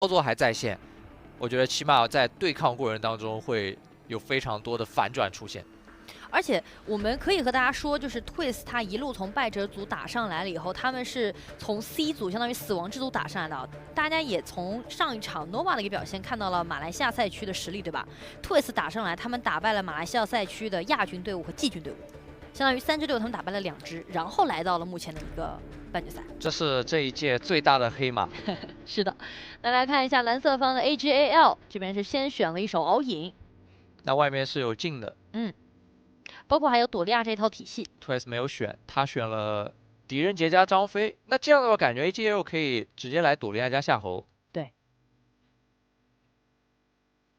作还在线，我觉得起码在对抗过程当中会有非常多的反转出现。而且我们可以和大家说，就是 Twist 他一路从败者组打上来了以后，他们是从 C 组相当于死亡之组打上来的。大家也从上一场 Nova 的一个表现看到了马来西亚赛区的实力，对吧 ？Twist 打上来，他们打败了马来西亚赛区的亚军队伍和季军队伍，相当于3支队伍他们打败了2支，然后来到了目前的一个半决赛。这是这一届最大的黑马。是的，那来看一下蓝色方的 AGAL 这边是先选了一手敖影，那外面是有镜的。包括还有朵利亚这一套体系。Twice 没有选，他选了狄仁杰加张飞。那这样的话，感觉 AGL 可以直接来朵利亚加夏侯。对，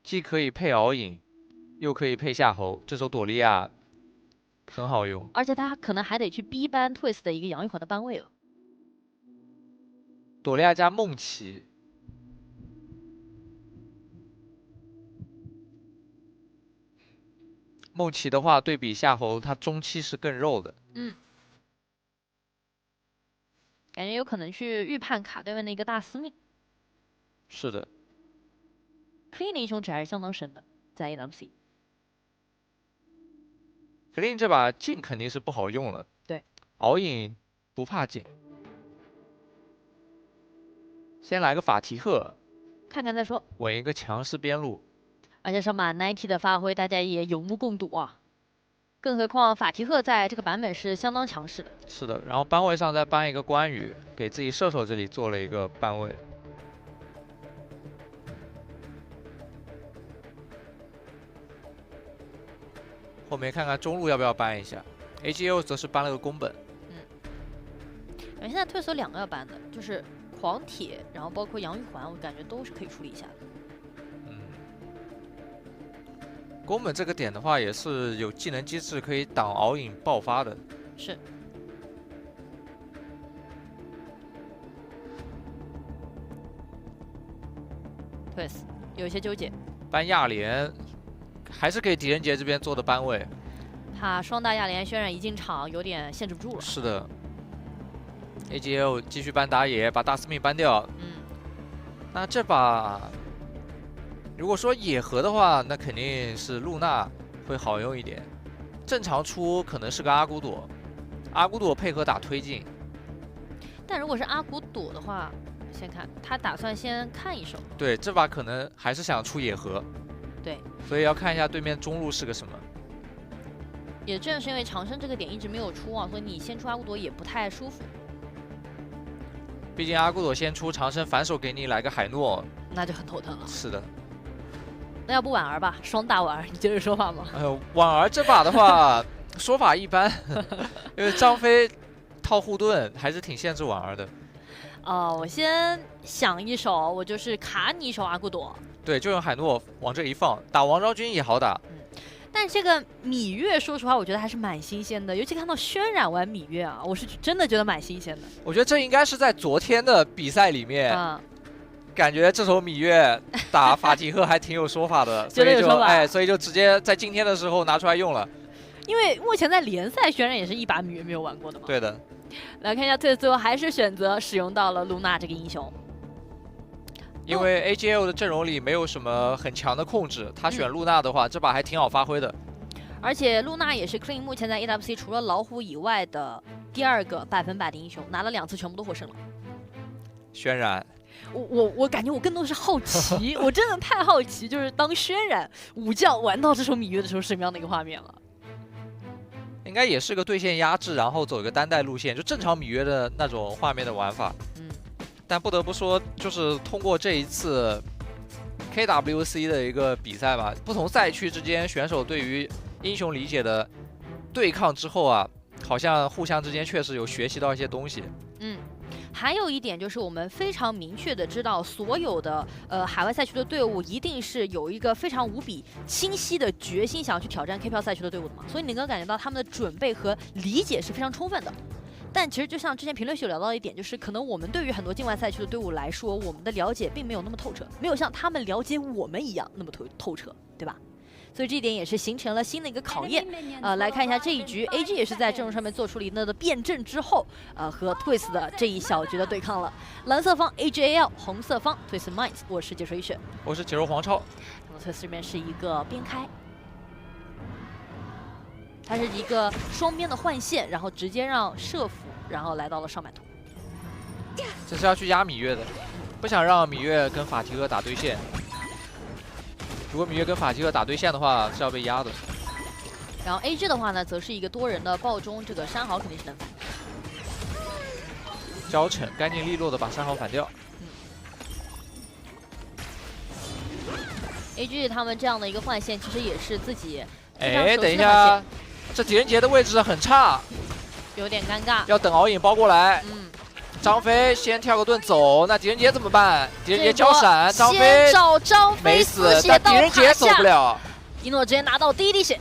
既可以配敖影，又可以配夏侯，这手朵利亚很好用。而且他可能还得去逼搬 Twist 的一个杨玉环的班位了。朵利亚加梦琪。梦琪的话，对比夏侯，他中期是更肉的。感觉有可能去预判卡对面的一个大司命。是的 Clean 英雄值还是相当深的，在 AWC。Clean 这把镜肯定是不好用了。对，敖影不怕镜。先来个法提赫，看看再说。稳一个强势边路。而且上把 Nike 的发挥，大家也有目共睹啊。更何况法提赫在这个版本是相当强势的。是的，然后班位上再搬一个关羽，给自己射手这里做了一个班位。后面看看中路要不要搬一下。AGL 则是搬了个宫本。现在退守2个要搬的，就是狂铁，然后包括杨玉环，我感觉都是可以处理一下的。宫本这个点的话，也是有技能机制可以挡敖影爆发的。是。Twist 有一些纠结。搬亚莲，还是给狄仁杰这边做的班位。怕双大亚莲渲染一进场有点限制不住了。是的。AGL 继续搬打野，把大司命搬掉。那这把。如果说野合的话，那肯定是露娜会好用一点。正常出可能是个阿古朵，阿古朵配合打推进。但如果是阿古朵的话，先看他打算先看一手。对，这把可能还是想出野合。对，所以要看一下对面中路是个什么。也正是因为长生这个点一直没有出啊，所以你先出阿古朵也不太舒服。毕竟阿古朵先出，长生反手给你来个海诺，那就很头疼了。是的。那要不婉儿吧，双大婉儿，你接着说法吗？婉儿这把的话，说法一般，因为张飞套护盾还是挺限制婉儿的。我先想一手，我就是卡你一手阿古朵。对，就用海诺往这一放，打王昭君也好打。但这个芈月，说实话，我觉得还是蛮新鲜的，尤其看到轩辕玩芈月啊，我是真的觉得蛮新鲜的。我觉得这应该是在昨天的比赛里面。感觉这手芈月打法提赫还挺有说法的，所以就直接在今天的时候拿出来用了。因为目前在联赛轩辕也是一把芈月没有玩过的嘛。对的。来看一下，最后还是选择使用到了露娜这个英雄。因为 AGL 的阵容里没有什么很强的控制，他选露娜的话，这把还挺好发挥的。而且露娜也是 Clean 目前在 AWC 除了老虎以外的第2个100%的英雄，拿了2次全部都获胜了。轩辕。我感觉我更多的是好奇，我真的太好奇，就是当轩辕武将玩到这手芈月的时候，什么样的一个画面了？应该也是个对线压制，然后走一个单带路线，就正常芈月的那种画面的玩法。但不得不说，就是通过这一次 KWC 的一个比赛吧，不同赛区之间选手对于英雄理解的对抗之后啊，好像互相之间确实有学习到一些东西。还有一点就是我们非常明确的知道，所有的海外赛区的队伍一定是有一个非常无比清晰的决心，想要去挑战 KPL 赛区的队伍的嘛，所以你能够感觉到他们的准备和理解是非常充分的。但其实就像之前评论区有聊到一点，就是可能我们对于很多境外赛区的队伍来说，我们的了解并没有那么透彻，没有像他们了解我们一样那么透彻，对吧？所以这一点也是形成了新的一个考验。来看一下这一局 ，AG 也是在阵容上面做出了一定的辩证之后，和 Twist 的这一小局的对抗了。蓝色方 AGAL， 红色方 Twist Minds， 我是解说一雪，我是解说黄超。那么 Twist 这边是一个边开。 它是一个双边的换线，然后直接让社服，然后来到了上半图。这是要去压芈月的，不想让芈月跟法提厄打对线。如果芈月跟法提厄打对线的话，是要被压的。然后 AG 的话呢，则是一个多人的爆中，这个山豪肯定是能反。交惩干净利落的把山豪反掉。AG 他们这样的一个换线，其实也是自己。 哎，等一下，这狄仁杰的位置很差，有点尴尬。要等敖影包过来。张飞先跳个盾走，那狄仁杰怎么办？狄仁杰交闪，张飞找张飞没死，但狄仁杰走不了。一诺直接拿到第一滴血。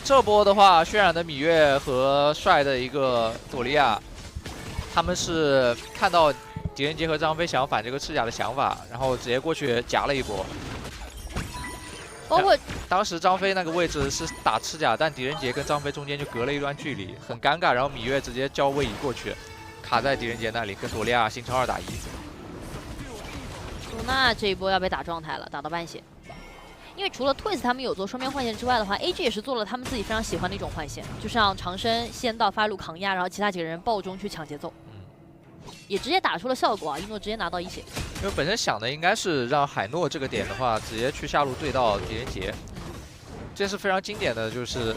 这波的话，渲染的芈月和帅的一个朵利亚，他们是看到狄仁杰和张飞想要反这个赤甲的想法，然后直接过去夹了一波。 包括当时张飞那个位置是打赤甲，但狄仁杰跟张飞中间就隔了一段距离，很尴尬。然后芈月直接交位移过去，卡在狄仁杰那里，跟朵利亚形成2打1。露娜这一波要被打状态了，打到半血。因为除了 Twist 他们有做双边换线之外的话 ，AG 也是做了他们自己非常喜欢的一种换线，就像长生先到发路扛压，然后其他几个人爆中去抢节奏。 也直接打出了效果啊！一诺直接拿到1血。因为本身想的应该是让海诺这个点的话，直接去下路对到狄仁杰，这是非常经典的，就是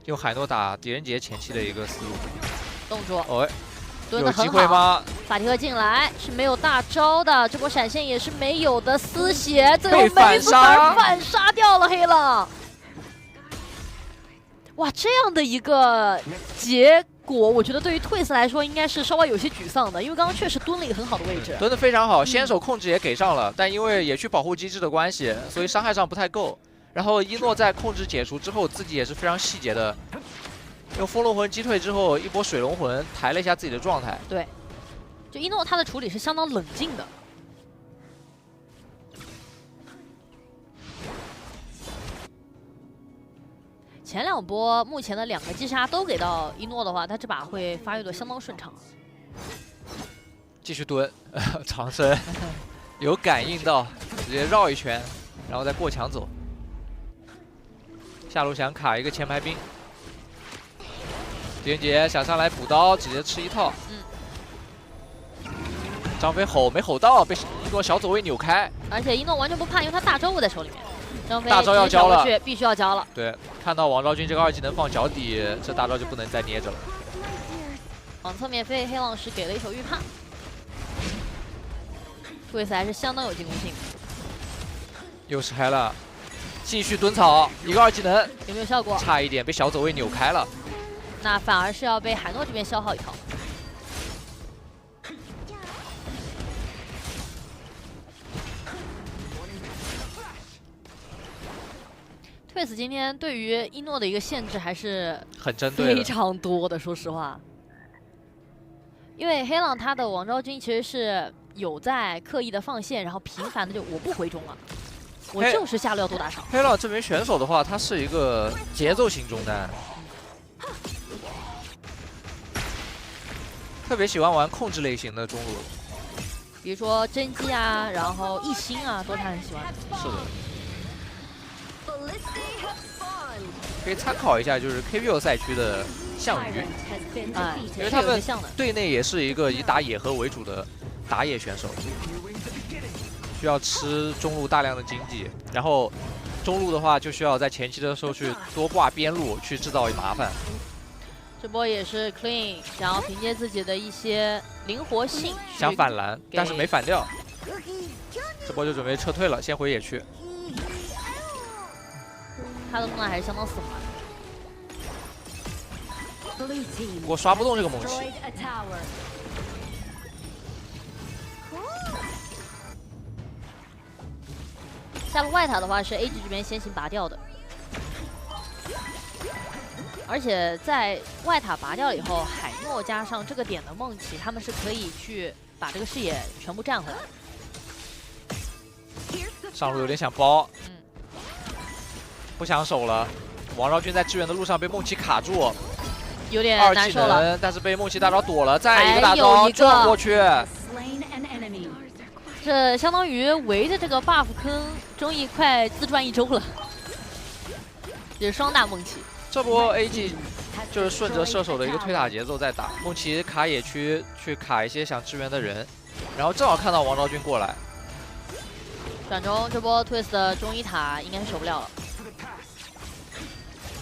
用海诺打狄仁杰前期的一个思路。动作，哦，有蹲得很好。机会吗？法提克进来是没有大招的，这波闪现也是没有的，丝血最后被反杀掉了黑狼。哇，这样的一个结果，我觉得对于 Twist 来说应该是稍微有些沮丧的，因为刚刚确实蹲了一个很好的位置，蹲得非常好，先手控制也给上了，但因为野区保护机制的关系，所以伤害上不太够。然后一诺在控制解除之后，自己也是非常细节的，用风龙魂击退之后，一波水龙魂抬了一下自己的状态。对，就一诺他的处理是相当冷静的。 前2波目前的2个击杀都给到一诺的话，他这把会发育的相当顺畅。继续蹲，长生有感应到，直接绕一圈，然后再过墙走。下路想卡一个前排兵，狄仁杰想上来补刀，直接吃一套。张飞吼没吼到，被一诺小走位扭开。而且一诺完全不怕，因为他大招握在手里面。 张飞大招要交了，必须要交了。对，看到王昭君这个2技能放脚底，这大招就不能再捏着了。往侧面飞，黑浪石给了一手预判。Twist 还是相当有进攻性。又是开了，继续蹲草，一个2技能有没有效果？差一点被小走位扭开了。那反而是要被海诺这边消耗一套。 Twist 今天对于一诺的一个限制还是很针对，非常多的。说实话，因为黑浪他的王昭君其实是有在刻意的放线，然后频繁的就我不回中了，我就是下路要多打少。黑浪这名选手的话，他是一个节奏型中单，特别喜欢玩控制类型的中路，比如说甄姬啊，然后一心啊，都是他很喜欢的。是的。 可以参考一下，就是 KPL 赛区的项羽，因为他们队内也是一个以打野核为主的打野选手，需要吃中路大量的经济，然后中路的话就需要在前期的时候去多挂边路，去制造麻烦。这波也是 Clean 想要凭借自己的一些灵活性想反蓝，但是没反掉，这波就准备撤退了，先回野区。 他的动态还是相当丝滑的，不过刷不动这个猛骑。下路外塔的话是 AG 这边先行拔掉的，而且在外塔拔掉以后，海诺加上这个点的梦奇，他们是可以去把这个视野全部占回来。上路有点想包。不想守了。王昭君在支援的路上被梦琪卡住，有点2技难受了。能，但是被梦琪大招躲了，再一个大招撞过去。这相当于围着这个 buff 坑，终于快自转1周了。也是双打梦琪。这波 AG 就是顺着射手的一个推塔节奏在打，梦琪卡野区去卡一些想支援的人，然后正好看到王昭君过来。转中这波 Twist 的中1塔应该是守不了了。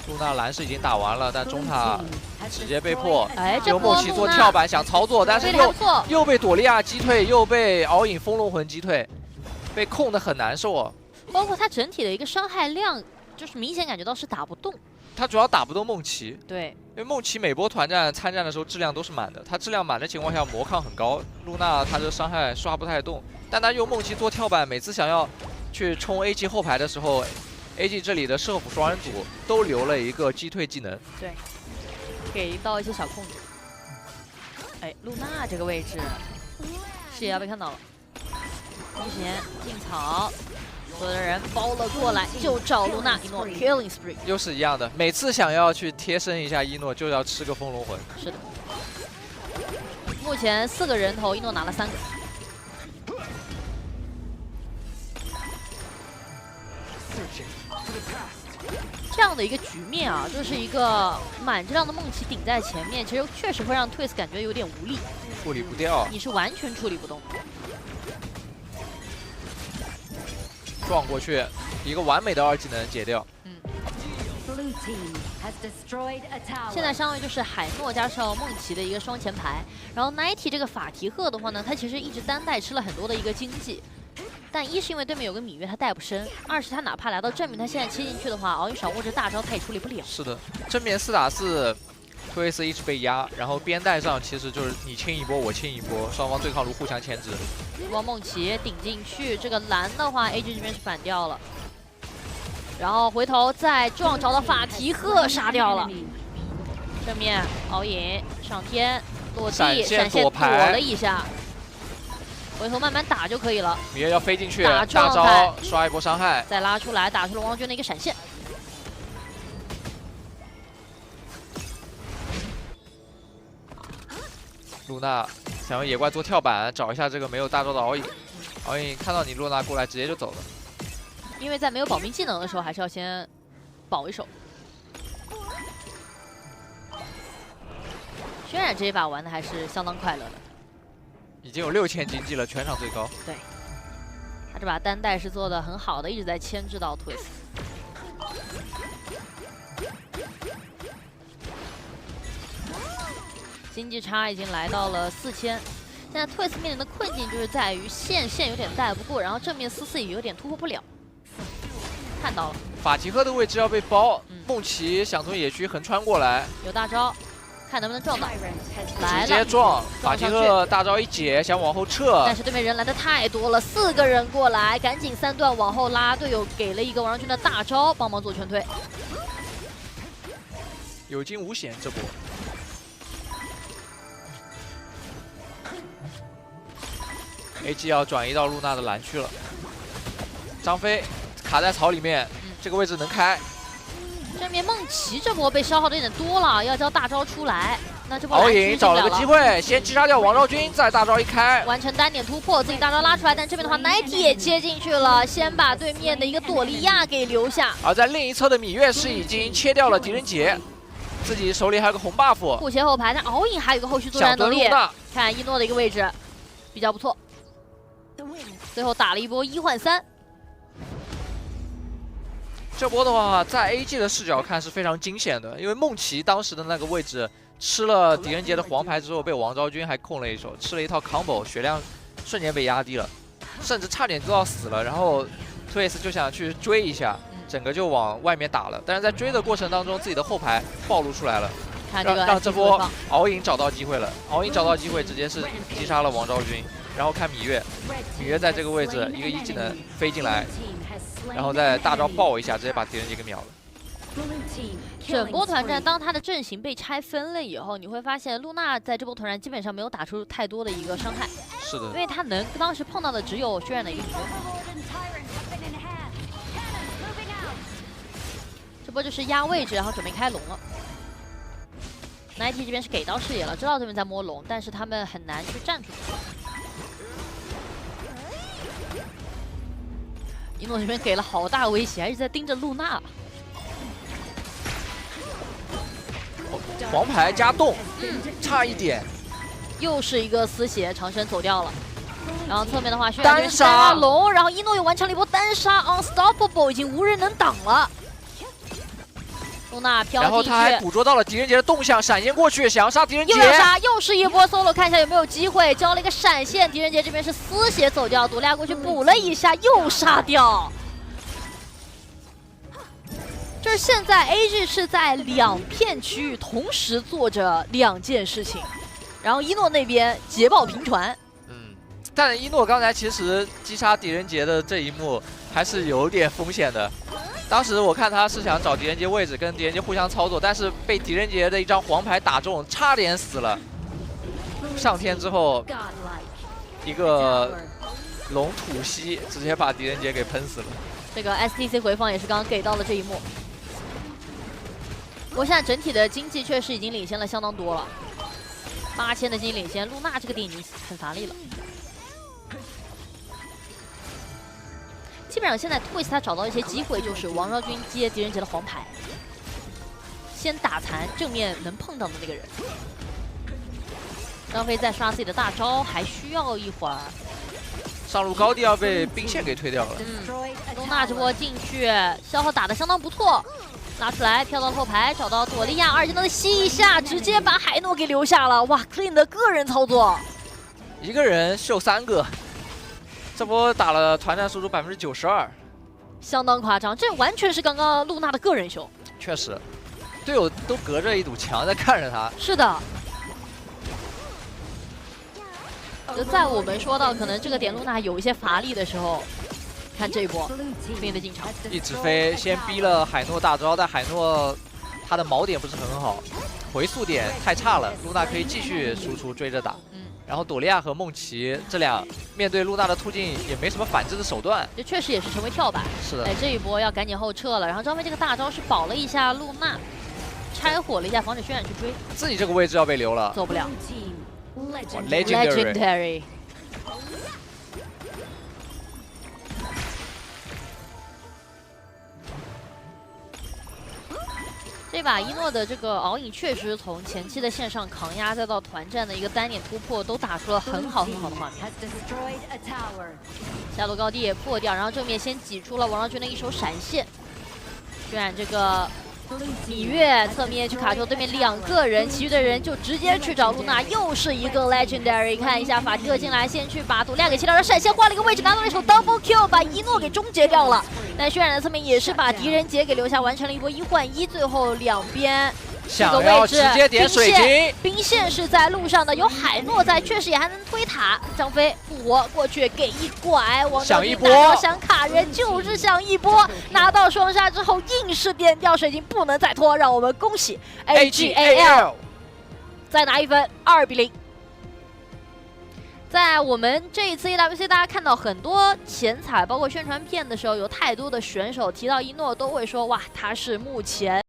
露娜蓝是已经打完了，但中塔直接被迫。哎，这由梦琪做跳板想操作，但是又被朵莉亚击退，又被敖影风龙魂击退，被控得很难受。包括他整体的一个伤害量，就是明显感觉到是打不动。他主要打不动梦琪，对，因为梦琪每波团战参战的时候质量都是满的，他质量满的情况下魔抗很高，露娜他这伤害刷不太动，但他用梦琪做跳板，每次想要去冲 AG 后排的时候。AG 这里的射辅双人组都留了一个击退技能，对，给到一些小控制。哎，露娜这个位置视野要被看到了，目前进草，所有的人包了过来，就找露娜。一诺 killing spree 又是一样的，每次想要去贴身一下一诺，就要吃个风龙魂。是的，目前4个人头，一诺拿了3个。这样的一个局面啊，就是一个满质量的梦琪顶在前面，其实确实会让 Twist 感觉有点无力，处理不掉，你是完全处理不动。撞过去，一个完美的2技能解掉。现在相当于就是海诺加上梦琪的一个双前排，然后 Nighty 这个法提赫的话呢，他其实一直单带吃了很多的一个经济。但一是因为对面有个芈月，他带不深；二是他哪怕来到正面，他现在切进去的话，敖影手握着大招，他也处理不了。是的，正面4打4，推斯一直被压，然后边带上其实就是你清一波我清一波，双方对抗路互相牵制。汪梦琪顶进去，这个蓝的话 AG 这边是反掉了，然后回头再撞找到法提赫杀掉了。正面敖影上天落地，闪现躲了一下。回头慢慢打就可以了。芈月要飞进去，大招刷一波伤害，再拉出来，打出了王昭君的一个闪现。露娜想用野怪做跳板，找一下这个没有大招的敖影。敖影看到你露娜过来，直接就走了。因为在没有保命技能的时候，还是要先保一手。渲染这一把玩的还是相当快乐的。已经有6000经济了，全场最高。对，他这把单带是做的很好的，一直在牵制到 Twist。经济差已经来到了4000，现在 Twist 面临的困境就是在于线有点带不过，然后正面4-4也有点突破不了。看到了，法提赫的位置要被包，梦琪想从野区横穿过来，有大招。看能不能撞到，来了，直接撞！法提赫大招一解，想往后撤，但是对面人来的太多了，4个人过来，赶紧3段往后拉，队友给了一个王昭君的大招，帮忙做劝退，有惊无险这波。AG 要转移到露娜的蓝区了，张飞卡在草里面，这个位置能开。正面梦琪这波被消耗的有点多了，要交大招出来。那这波敖影找了个机会，先击杀掉王昭君，再大招一开，完成单点突破，自己大招拉出来。但这边的话 ，Nighty 也接进去了，先把对面的一个朵莉亚给留下。而在另一侧的芈月是已经切掉了狄仁杰，自己手里还有个红 buff， 互切后排。但敖影还有个后续作战能力。看一诺的一个位置比较不错，最后打了一波1换3。这波的话，在 AG 的视角看是非常惊险的，因为梦琪当时的那个位置吃了狄仁杰的黄牌之后，被王昭君还控了一手，吃了一套 combo， 血量瞬间被压低了，甚至差点就要死了。然后 Twist 就想去追一下，整个就往外面打了，但是在追的过程当中，自己的后排暴露出来了，让这波敖影找到机会了。敖影找到机会，直接是击杀了王昭君，然后看芈月，芈月在这个位置一个1技能飞进来。然后再大招爆一下，直接把狄仁杰给秒了。整波团战，当他的阵型被拆分了以后，你会发现露娜在这波团战基本上没有打出太多的一个伤害。是的，因为他当时碰到的只有渲染的一个女波就是压位置，然后准备开龙了。Nighty 这边是给到视野了，知道这边在摸龙，但是他们很难去站住。一诺这边给了好大威胁，还是在盯着露娜。黄牌加动，差一点。又是一个丝血，长生走掉了。然后侧面的话，轩单辕杀龙，然后一诺又完成了一波单杀 ，Unstoppable 已经无人能挡了。露娜飘进去，然后他还捕捉到了狄仁杰的动向，闪现过去，想要杀狄仁杰。又要杀，又是一波 solo， 看一下有没有机会，交了一个闪现。狄仁杰这边是丝血走掉，毒辣过去补了一下，又杀掉。就是现在 AG 是在2片区域同时做着2件事情，然后一诺那边捷报频传。但一诺刚才其实击杀狄仁杰的这一幕还是有点风险的。当时我看他是想找狄仁杰位置，跟狄仁杰互相操作，但是被狄仁杰的一张黄牌打中，差点死了。上天之后，一个龙吐息，直接把狄仁杰给喷死了。这个 STC 回放也是刚刚给到了这一幕。不过现在整体的经济确实已经领先了相当多了，8000的经济领先，露娜这个点已经很乏力了。基本上现在 Twist 他找到一些机会，就是王昭君接狄仁杰的黄牌，先打残正面能碰到的那个人。张飞在刷自己的大招，还需要一会儿。上路高地要被兵线给推掉了。露娜这波进去，消耗打得相当不错，拉出来飘到后排，找到朵莉亚，二技能的吸一下，直接把海诺给留下了。哇 ，Clean 的个人操作，一个人秀3个。这波打了团战输出92%，相当夸张。这完全是刚刚露娜的个人秀。确实，队友都隔着一堵墙在看着他。是的。就在我们说到可能这个点露娜有一些乏力的时候，看这一波飞的进场，一直飞先逼了海诺大招，但海诺他的锚点不是很好，回速点太差了，露娜可以继续输出追着打。然后朵莉亚和梦琪这俩面对露娜的突进也没什么反制的手段，这确实也是成为跳板。是的，哎，这一波要赶紧后撤了。然后张飞这个大招是保了一下露娜，拆火了一下，防止轩辕去追。自己这个位置要被留了，走不了。Legendary。这把一诺的这个敖影确实从前期的线上扛压，再到团战的一个单点突破，都打出了很好的画面。下路高地也破掉，然后正面先挤出了王昭君的一手闪现。渲染这个芈月侧面去卡住对面2个人，其余的人就直接去找露娜，又是一个 Legendary。看一下法蒂克进来，先去把毒辣给切掉，然后闪现换了一个位置，拿到了一手 Double Kill， 把一诺给终结掉了。但渲染的侧面也是把狄仁杰给留下，完成了一波1换1，最后两边这个位置直接点水晶，兵线是在路上的，有海诺在，确实也还能推塔。张飞复活过去给一拐，王昭君大招想卡人，就是想一波，拿到双杀之后硬是点掉水晶，不能再拖，让我们恭喜 AGAL 再拿1分，2比0。在我们这一次 EWC， 大家看到很多前彩，包括宣传片的时候，有太多的选手提到一诺，都会说哇，他是目前